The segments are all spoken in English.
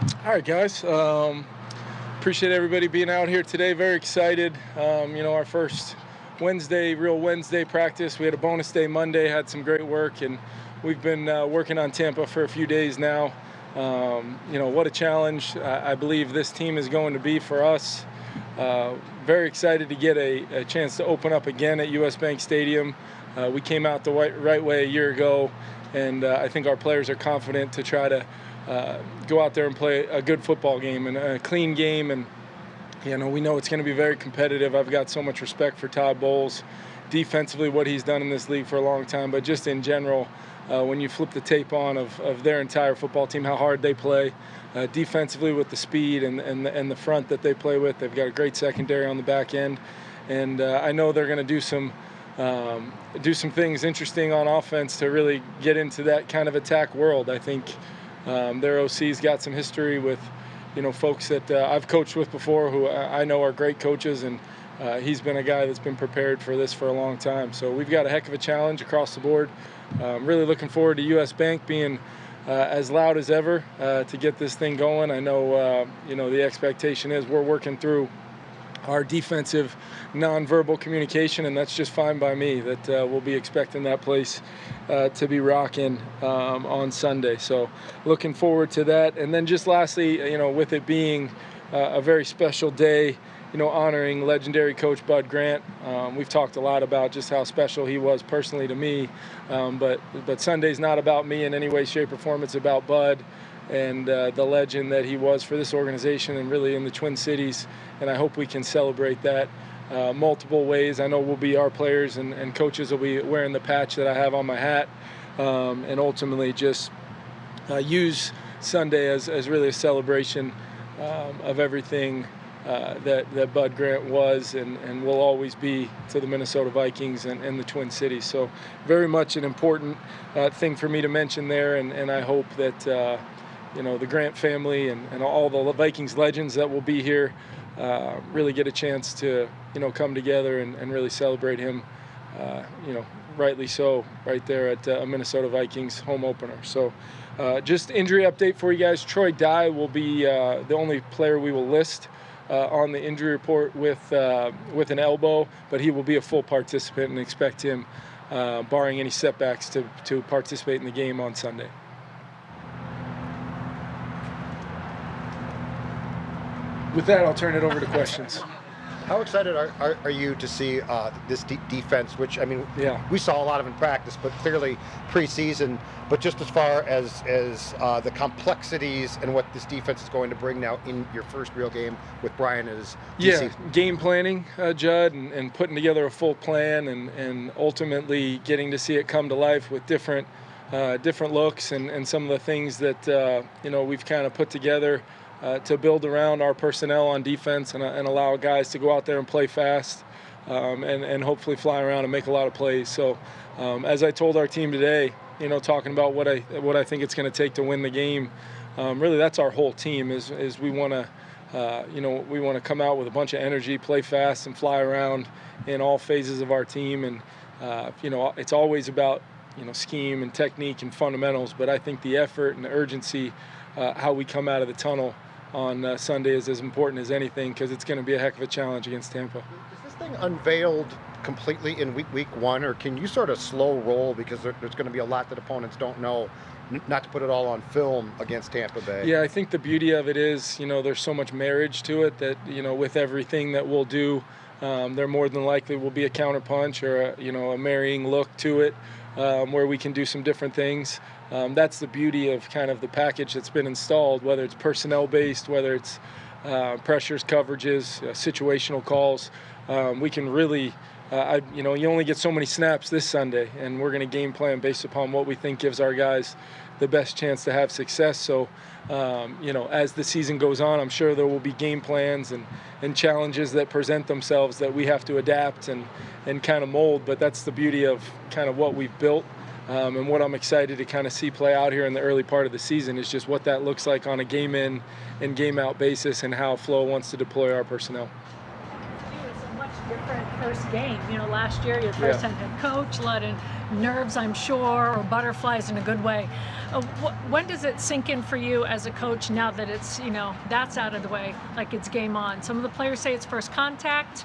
All right, guys. Appreciate everybody being out here today. Very excited. Our first real Wednesday practice. We had a bonus day Monday, had some great work, and we've been working on Tampa for a few days now. What a challenge I believe this team is going to be for us. Very excited to get a chance to open up again at US Bank Stadium. We came out the right way a year ago, and I think our players are confident to try to go out there and play a good football game and a clean game. And we know it's going to be very competitive. I've got so much respect for Todd Bowles, defensively what he's done in this league for a long time, but just in general, when you flip the tape on of their entire football team, how hard they play defensively with the speed and the front that they play with. They've got a great secondary on the back end, and I know they're going to do some things interesting on offense to really get into that kind of attack world. I think their OC's got some history with, folks that I've coached with before who I know are great coaches, and he's been a guy that's been prepared for this for a long time. So we've got a heck of a challenge across the board. Really looking forward to US Bank being as loud as ever to get this thing going. I know, the expectation is we're working through our defensive nonverbal communication, and that's just fine by me. That we'll be expecting that place to be rocking on Sunday. So looking forward to that. And then just lastly, with it being a very special day, honoring legendary coach Bud Grant. We've talked a lot about just how special he was personally to me, but Sunday's not about me in any way, shape, or form. It's about Bud and the legend that he was for this organization and really in the Twin Cities. And I hope we can celebrate that multiple ways. I know our players and coaches will be wearing the patch that I have on my hat, and ultimately just use Sunday as really a celebration of everything that Bud Grant was and will always be to the Minnesota Vikings and the Twin Cities. So very much an important thing for me to mention there, and I hope that the Grant family and all the Vikings legends that will be here really get a chance to come together and really celebrate him, rightly so, right there at a Minnesota Vikings home opener. So just injury update for you guys. Troy Dye will be the only player we will list on the injury report with an elbow, but he will be a full participant and expect him, barring any setbacks, to participate in the game on Sunday. With that, I'll turn it over to questions. How excited are you to see this defense, which, we saw a lot of in practice, but clearly preseason, but just as far as the complexities and what this defense is going to bring now in your first real game with Brian as DC? Yeah, game planning, Judd, and putting together a full plan and ultimately getting to see it come to life with different looks and some of the things that, we've kind of put together to build around our personnel on defense and allow guys to go out there and play fast and hopefully fly around and make a lot of plays. So as I told our team today, talking about what I think it's going to take to win the game, really that's our whole team is we want to come out with a bunch of energy, play fast, and fly around in all phases of our team. And it's always about scheme and technique and fundamentals, but I think the effort and the urgency, how we come out of the tunnel on Sunday is as important as anything, because it's going to be a heck of a challenge against Tampa. Is this thing unveiled completely in week one, or can you sort of slow roll because there's going to be a lot that opponents don't know, not to put it all on film against Tampa Bay? Yeah, I think the beauty of it is, there's so much marriage to it that, with everything that we'll do, there more than likely will be a counterpunch or a marrying look to it, where we can do some different things. That's the beauty of kind of the package that's been installed, whether it's personnel-based, whether it's pressures, coverages, situational calls. We can really, you only get so many snaps this Sunday, and we're going to game plan based upon what we think gives our guys the best chance to have success. So, as the season goes on, I'm sure there will be game plans and challenges that present themselves that we have to adapt and kind of mold. But that's the beauty of kind of what we've built. And what I'm excited to kind of see play out here in the early part of the season is just what that looks like on a game in and game out basis and how Flo wants to deploy our personnel. With so much different first game. You know, last year your first time head coach, a lot of nerves, I'm sure, or butterflies in a good way. When does it sink in for you as a coach now that it's, you know, that's out of the way, like it's game on? Some of the players say it's first contact.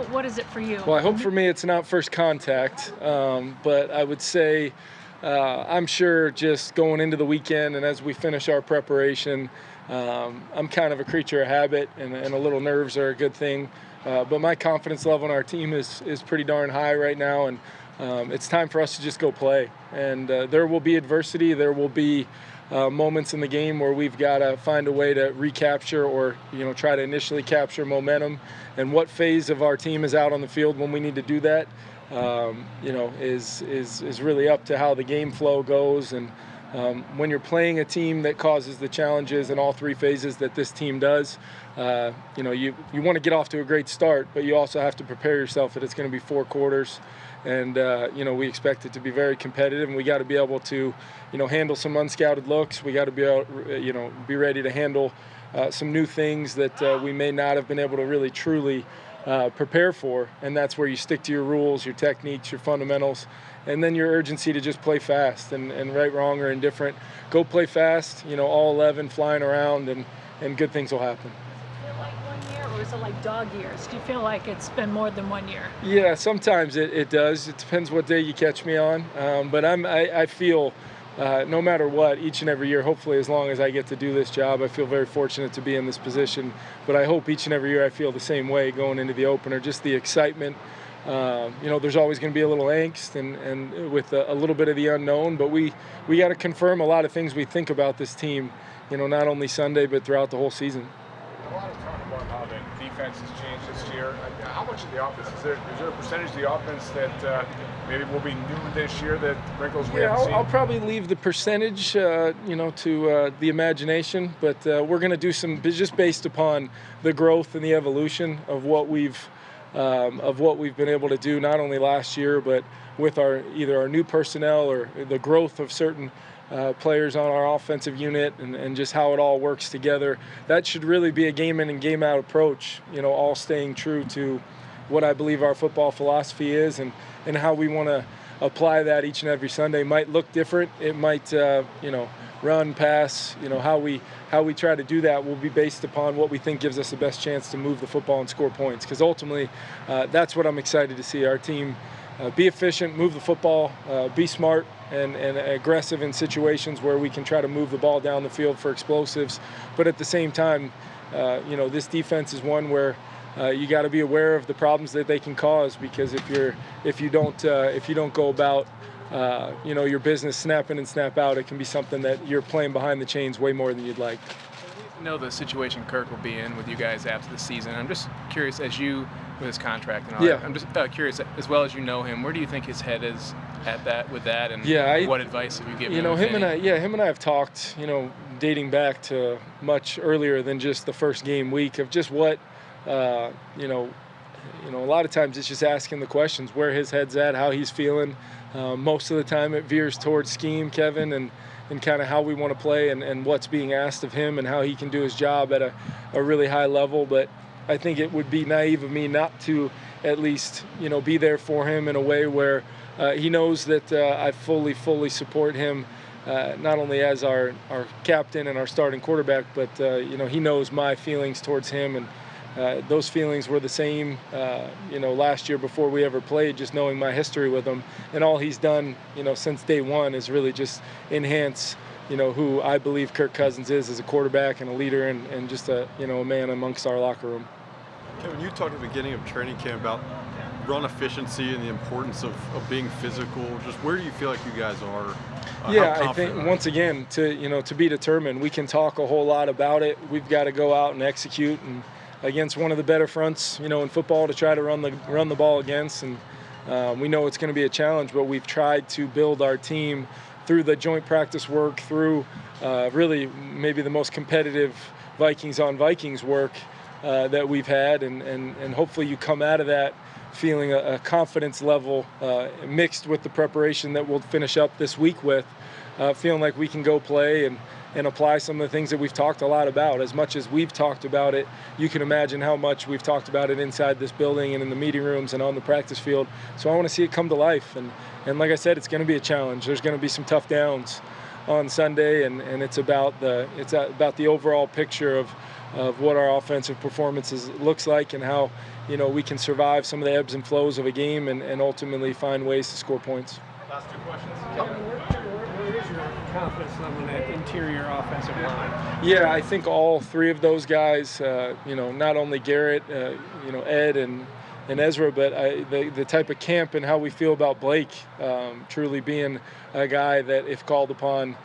What is it for you? Well, I hope for me it's not first contact, but I would say I'm sure just going into the weekend and as we finish our preparation, I'm kind of a creature of habit, and a little nerves are a good thing. But my confidence level in our team is pretty darn high right now, and it's time for us to just go play. And there will be adversity. There will be moments in the game where we've got to find a way to recapture or, you know, try to initially capture momentum. And what phase of our team is out on the field when we need to do that, you know, is really up to how the game flow goes. And when you're playing a team that causes the challenges in all three phases that this team does, you know, you want to get off to a great start, but you also have to prepare yourself that it's going to be 4 quarters. And, you know, we expect it to be very competitive, and we got to be able to, you know, handle some unscouted looks. We got to be able, you know, be ready to handle some new things that we may not have been able to really truly prepare for. And that's where you stick to your rules, your techniques, your fundamentals, and then your urgency to just play fast. And right, wrong, or indifferent, go play fast, you know, all 11 flying around, and good things will happen. Or is it like dog years? Do you feel like it's been more than 1 year? Yeah, sometimes it does. It depends what day you catch me on. But I feel no matter what, each and every year, hopefully as long as I get to do this job, I feel very fortunate to be in this position. But I hope each and every year I feel the same way going into the opener, just the excitement. You know, there's always going to be a little angst and with a little bit of the unknown, but we got to confirm a lot of things we think about this team, you know, not only Sunday but throughout the whole season. A lot of talk about how the defense has changed this year. How much of the offense is there a percentage of the offense that maybe will be new this year, that wrinkles we haven't seen? I'll probably leave the percentage, you know, to the imagination, but we're going to do some just based upon the growth and the evolution of what we've been able to do, not only last year, but with either our new personnel or the growth of certain players on our offensive unit, and just how it all works together. That should really be a game in and game out approach, you know, all staying true to what I believe our football philosophy is, and how we want to apply that each and every Sunday. Might look different. It might, you know, run, pass, you know, how we try to do that will be based upon what we think gives us the best chance to move the football and score points, because ultimately that's what I'm excited to see. Our team be efficient, move the football, be smart, and aggressive in situations where we can try to move the ball down the field for explosives. But at the same time, you know, this defense is one where you got to be aware of the problems that they can cause, because if you don't go about you know, your business snap in and snap out, it can be something that you're playing behind the chains way more than you'd like. I know the situation Kirk will be in with you guys after the season. I'm just curious, as you, with his contract and all that, I'm just curious, as well as you know him, where do you think his head is at with that, and what advice have you given him? You know, him and I have talked, you know, dating back to much earlier than just the first game week, of just what, you know, a lot of times it's just asking the questions, where his head's at, how he's feeling. Most of the time it veers towards scheme, Kevin, and kind of how we want to play, and what's being asked of him, and how he can do his job at a really high level. But I think it would be naive of me not to at least, you know, be there for him in a way where he knows that I fully support him, not only as our captain and our starting quarterback, but you know, he knows my feelings towards him, and those feelings were the same, you know, last year before we ever played, just knowing my history with him. And all he's done, you know, since day one is really just enhance, you know, who I believe Kirk Cousins is as a quarterback and a leader, and just a man amongst our locker room. Kevin, you talked at the beginning of training camp about run efficiency and the importance of being physical. Just where do you feel like you guys are? I think once again, to be determined. We can talk a whole lot about it. We've got to go out and execute, and against one of the better fronts, you know, in football to try to run the ball against. And we know it's going to be a challenge, but we've tried to build our team through the joint practice work, through really maybe the most competitive Vikings on Vikings work that we've had, and hopefully you come out of that feeling a confidence level mixed with the preparation that we'll finish up this week with, feeling like we can go play and apply some of the things that we've talked a lot about. As much as we've talked about it, you can imagine how much we've talked about it inside this building and in the meeting rooms and on the practice field. So I want to see it come to life. And like I said, it's going to be a challenge. There's going to be some tough downs on Sunday, and it's about the overall picture of what our offensive performance looks like and how we can survive some of the ebbs and flows of a game and ultimately find ways to score points. Last two questions. Where is your confidence level in that interior offensive line? Yeah, I think all three of those guys, not only Garrett, Ed and Ezra, but the type of camp and how we feel about Blake truly being a guy that, if called upon,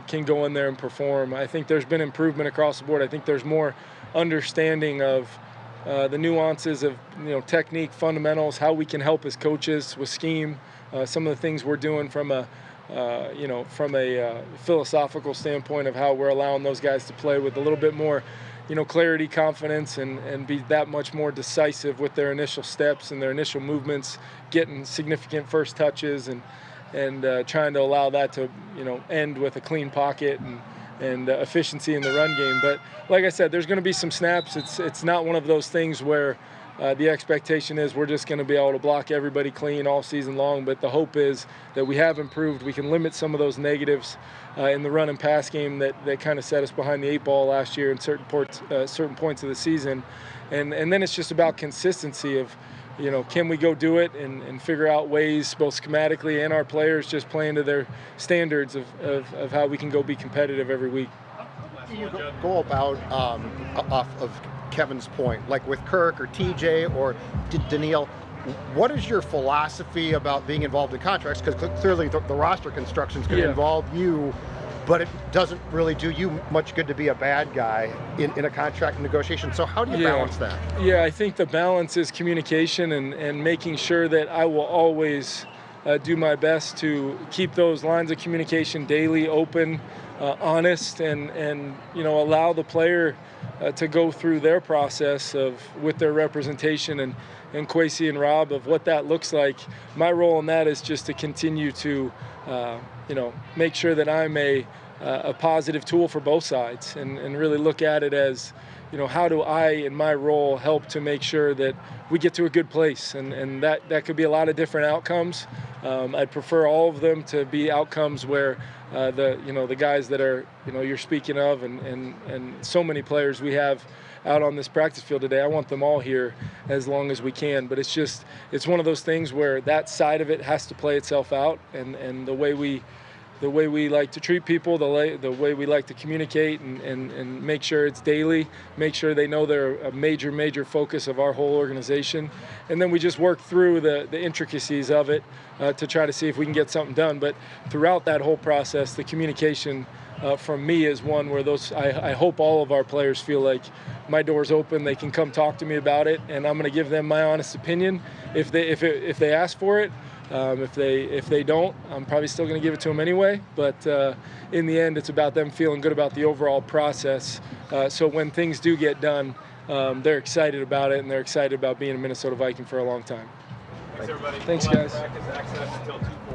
can go in there and perform. I think there's been improvement across the board. I think there's more understanding of the nuances of technique, fundamentals, how we can help as coaches with scheme, some of the things we're doing from a philosophical standpoint of how we're allowing those guys to play with a little bit more clarity, confidence, and be that much more decisive with their initial steps and their initial movements, getting significant first touches and trying to allow that to end with a clean pocket and efficiency in the run game. But like I said, there's going to be some snaps. It's not one of those things where the expectation is we're just going to be able to block everybody clean all season long, but the hope is that we have improved. We can limit some of those negatives in the run and pass game that kind of set us behind the 8 ball last year in certain points of the season. And then it's just about consistency of, can we go do it and figure out ways, both schematically and our players just playing to their standards of how we can go be competitive every week. You go about off of Kevin's point, like with Kirk or TJ or Daniil, what is your philosophy about being involved in contracts? Because clearly the roster construction is going to involve you, but it doesn't really do you much good to be a bad guy in a contract negotiation. So how do you balance that? Yeah, I think the balance is communication and making sure that I will always do my best to keep those lines of communication daily, open, honest, and allow the player to go through their process with their representation and Kwesi and Rob of what that looks like. My role in that is just to continue to make sure that I'm a positive tool for both sides and really look at it as how do I in my role help to make sure that we get to a good place, and that could be a lot of different outcomes. I'd prefer all of them to be outcomes where the guys that are you're speaking of and so many players we have out on this practice field today, I want them all here as long as we can. But it's one of those things where that side of it has to play itself out, and the way we like to treat people, the way we like to communicate and make sure it's daily, make sure they know they're a major focus of our whole organization. And then we just work through the intricacies of it to try to see if we can get something done. But throughout that whole process, the communication from me is one where I hope all of our players feel like my door's open, they can come talk to me about it, and I'm going to give them my honest opinion if they ask for it. If they don't, I'm probably still going to give it to them anyway. But in the end, it's about them feeling good about the overall process. So when things do get done, they're excited about it, and they're excited about being a Minnesota Viking for a long time. Thanks, everybody. Thanks, guys. Practice access until 2:40.